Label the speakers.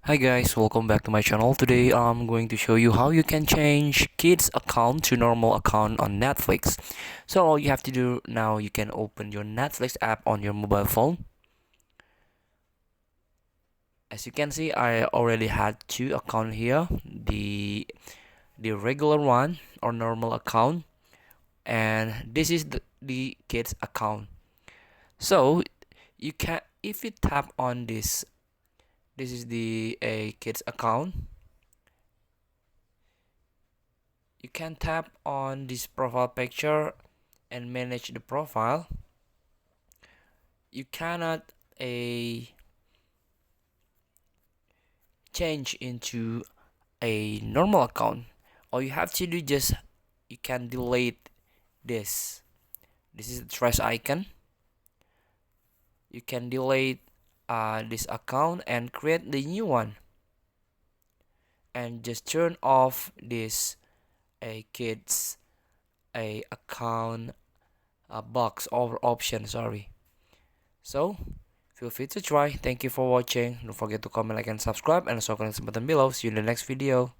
Speaker 1: Hi guys, welcome back to my channel. Today I'm going to show you how you can change kids account to normal account on Netflix. So all you have to do now, you can open your Netflix app on your mobile phone. As you can see, I already had two accounts here. The regular one or normal account, and this is the kids account. So you can, if you tap on this is the a kids account. You can tap on this profile picture and manage the profile. You cannot change into a normal account. All you have to do, just you can delete this is the trash icon. You can delete this account and create the new one, and just turn off this a kids a account box or option, sorry. So feel free to try. Thank you for watching. Don't forget to comment, like, and subscribe, and also click the button below. See you in the next video.